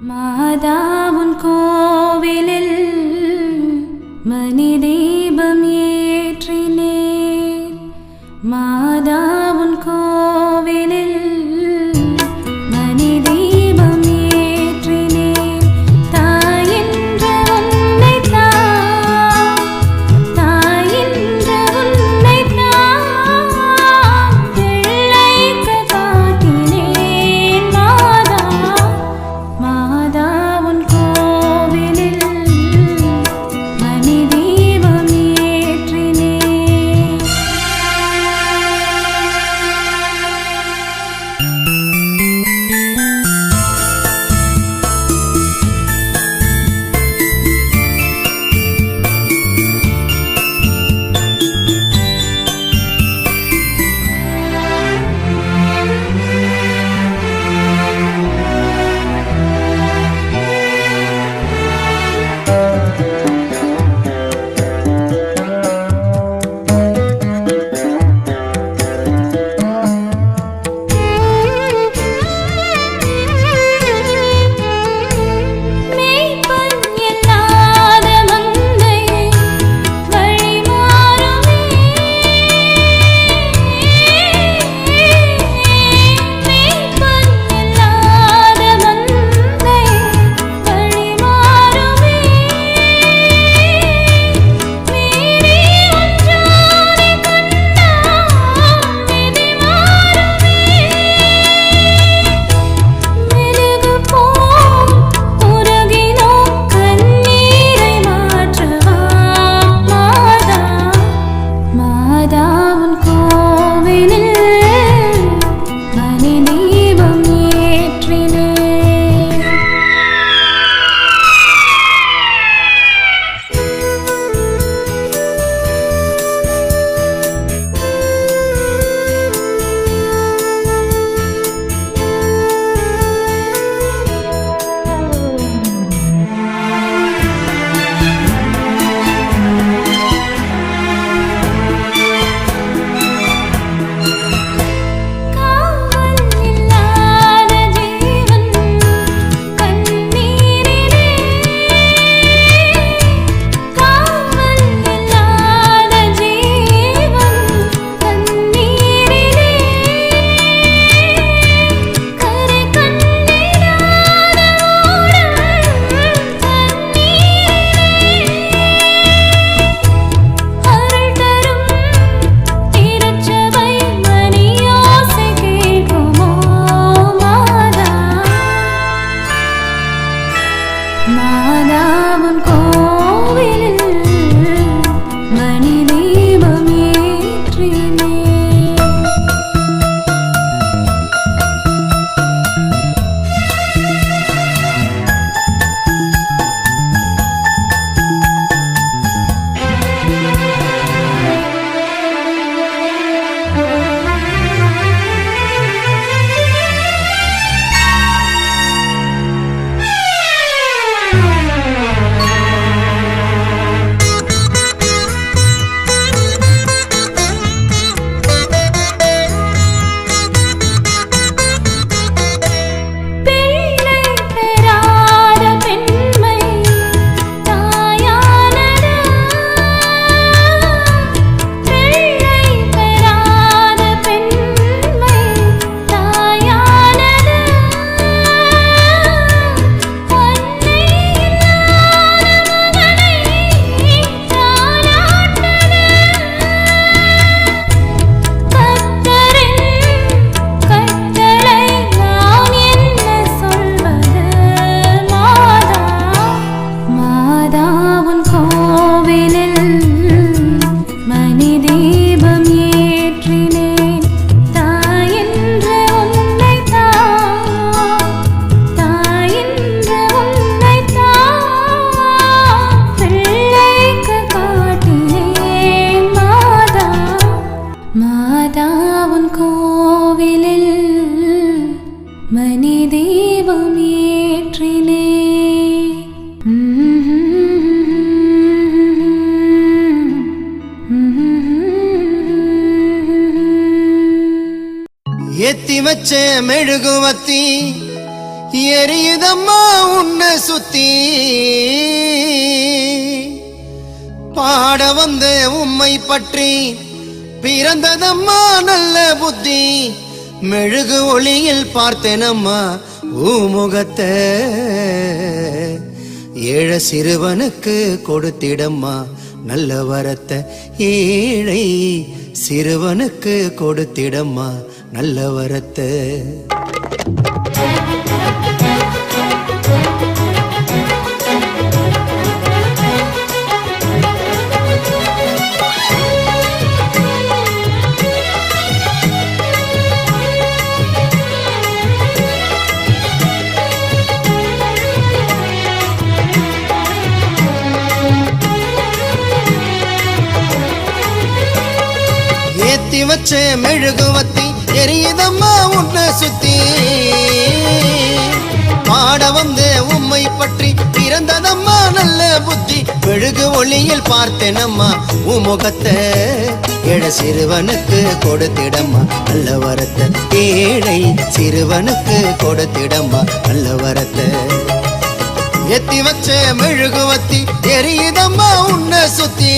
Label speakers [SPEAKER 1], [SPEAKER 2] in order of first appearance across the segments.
[SPEAKER 1] மாதாவுன் கோவிலில் மணி தீபம் ஏற்றினேன். மாதாவுன் கோவிலில் மணி தீபம் ஏற்றினேன். தாயென்ற உன்னை தாயென்ற உன்னை பிள்ளைக்கு காட்டினேன். மாதாவுன் கோவிலில் மணி தீபம் ஏற்றினேன். மாதாவுன் கோவிலில் மணி தீபம் ஏற்றினேன். மாதாவுன் கோவிலில் மணி தீபம் ஏற்றினேன்.
[SPEAKER 2] ஏத்தி வச்ச மெழுகுவத்தி எரியுதம்மா சுத்தி பாட வந்த உம்மை பற்றி பிறந்ததம்மா நல்ல புத்தி மெழுகு ஒளியில் பார்த்தேனம்மா ஊமுகத்தை ஏழை சிறுவனுக்கு கொடுத்திடம்மா நல்ல வரத்தை ஏழை சிறுவனுக்கு கொடுத்திடம்மா நல்ல வரத்தை ஏத்தி வச்ச மெழுகுவத்தி எரியுதம்மா உன்னை சுத்தி பாட வந்து உம்மை பற்றி பிறந்ததம்மா நல்ல புத்தி மெழுகு ஒளியில் பார்த்தேனம்மா உமுகத்தை ஏழை சிறுவனுக்கு கொடுத்திடம்மா நல்ல வரத்தை ஏழை சிறுவனுக்கு கொடுத்திடம்மா நல்ல வரத்தை ஏத்தி வச்ச மெழுகுவத்தி எரியுதம்மா உன்னை சுத்தி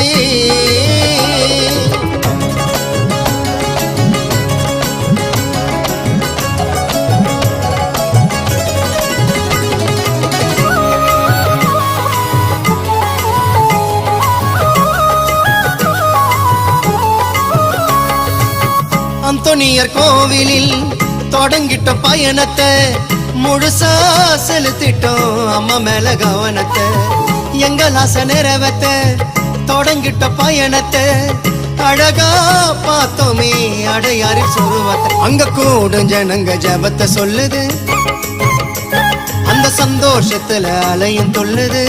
[SPEAKER 2] அந்தோனியர் கோவிலில் தொடங்கிட்ட பயணத்தை முழுசா செலுத்திட்டோம் அம்மா மேல கவனத்தை எங்கள் ஆசை நிறைவேத்த தொடங்கிட்ட பயணத்தை அழகா பார்த்தோமே அடையாறி சொருவத்தை அங்க கூடும் ஜனங்க ஜபத்தை சொல்லுது அந்த சந்தோஷத்துல அலையும் தொல்லுது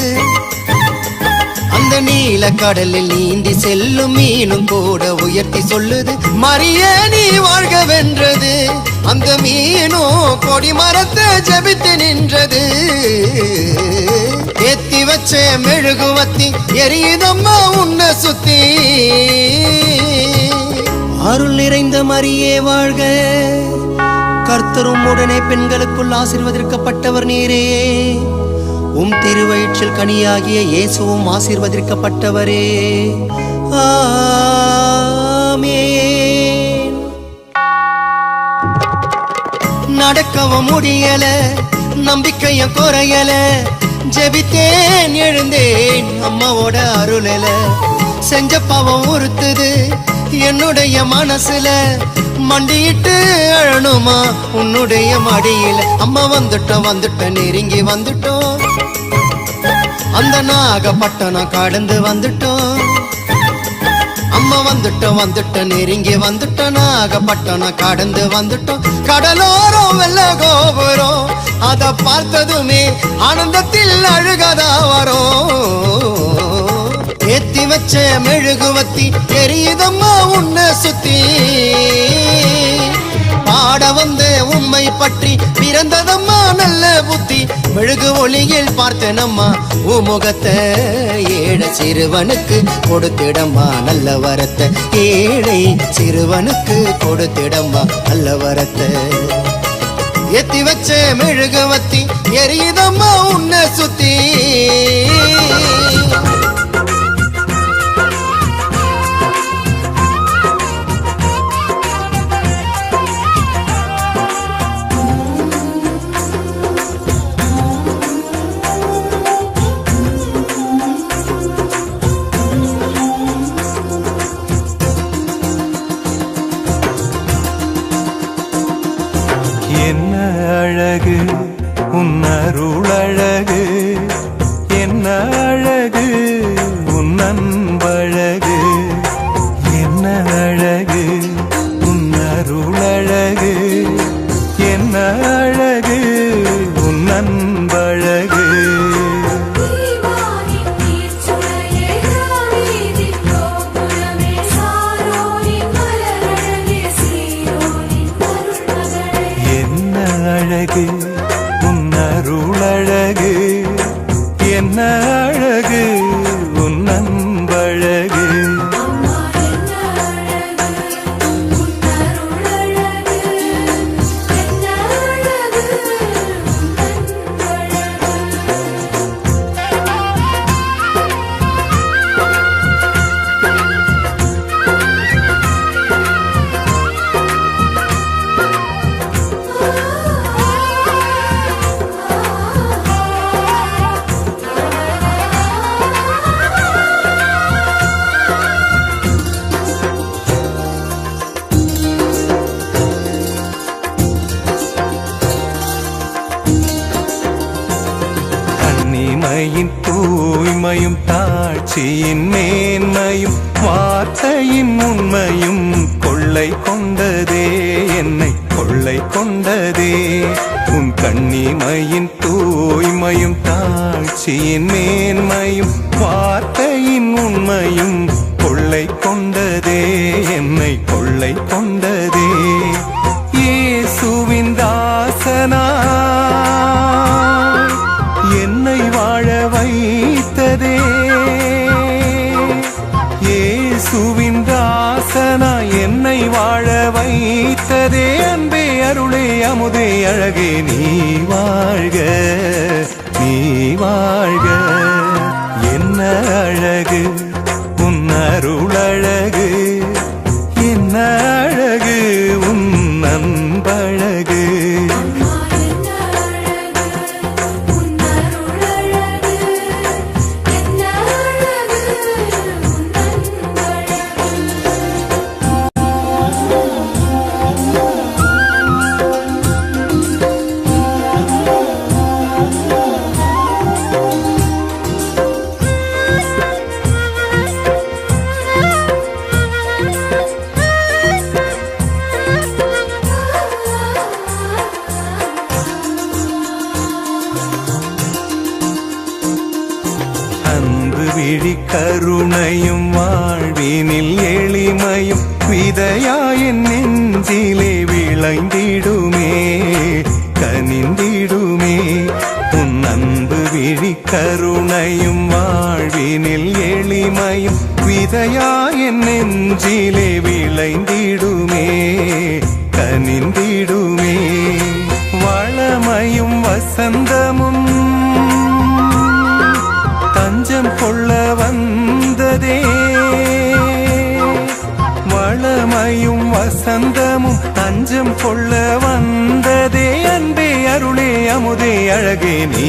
[SPEAKER 2] அந்த நீல கடலில் நீந்தி செல்லும் மீனும் கூட உயர்த்தி சொல்லுது மரியே நீ வாழ்க வென்றது அந்த மீனும் கொடி மரத்தை ஜபித்து நின்றது ஏத்தி வச்ச மெழுகுவத்தி எரியுதம்மா உன்னை சுத்தி அருள் நிறைந்த மரியே வாழ்க கர்த்தரும் உடனே பெண்களுக்குள் ஆசீர்வதிக்கப்பட்டவர் நீரே உம் திருவயிற்றில் கனியாகிய இயேசுவும் ஆசீர்வதிக்கப்பட்டவரே ஆமென் நடக்கவும் முடியல நம்பிக்கையும் குறையல ஜெபித்தேன் எழுந்தேன் அம்மாவோட அருளல செஞ்ச பாவம் உறுத்துது என்னுடைய மனசுல மண்டியிட்டு அழணுமா உன்னுடைய மடியில அம்மா வந்துட்டோம் நெருங்கி வந்துட்டோம் அந்த நாகப்பட்டணம் கடந்து வந்துட்டோம் அம்மா வந்துட்டோம் நெருங்கி வந்துட்டோம் நாகப்பட்டணம் கடந்து வந்துட்டோம் கடலோரம் வெள்ள கோபுரம் அத பார்த்ததுமே ஆனந்தத்தில் அழுகதா வரும் ஏத்தி வச்ச மெழுகுவத்தி எரியுதம்மா உன்னை சுத்தி பாட வந்து உம்மை பற்றி பிறந்ததம்மா நல்ல புத்தி மெழுகு ஒளியில் பார்த்தேனம்மா உமுகத்தை ஏழை சிறுவனுக்கு கொடுத்திடம்மா நல்ல வரத்தை ஏழை சிறுவனுக்கு கொடுத்திடம்மா நல்ல வரத்தை ஏத்தி வச்ச மெழுகுவத்தி எரியுதம்மா உன்னை சுத்தி
[SPEAKER 3] என்ன அழகு உன்னருளழகு என்ன அழகு உன்னன்பழகு என்ன அழகு உன்னருளழகு என்ன அழகு உன்னன்பழகு அழகு உன்னருளழகு என்ன அழகு உன்னன்பழகு தனிமையின் தூய்மையும் தாட்சியின் மேன்மையும் வார்த்தையின் உண்மையும் கொள்ளை கொண்டதே, என்னை கொள்ளை கொண்டதே. உன் கண்ணிமையின் தூய்மையும் தாட்சியின் மேன்மையும் வார்த்தையின் உண்மையும் கொள்ளை கொண்டதே, என்னை கொள்ளை கொண்டதே. இயேசுவின் தாசனாய் என்னை வாழ வைத்ததே, இயேசுவின் தாசனாய் என்னை வாழ வைத்ததே. அன்பே அருளே அமுதே அழகே நீ வாழ்க, நீ வாழ்க. என்ன அழகு உன் அருளழகு, என்ன அழகு உன் அன்பழகு. அன்பு விழி கருணையும் வாழ்வினில் எளிமையும் விதையாயின் நெஞ்சிலே விளைந்திடுமே, கனிந்திடுமே. உன் அன்பு விழி கருணையும் வாழ்வினில் எளிமையும் விதையாயின் நெஞ்சிலே விளைந்திடுமே, கனிந்திடுமே. வளமையும் வசந்தமும் தஞ்சம் கொள்ள வந்ததே, வளமையும் வசந்தமும் தஞ்சம் கொள்ள வந்ததே. அன்பே அருளே அமுதே அழகே நீ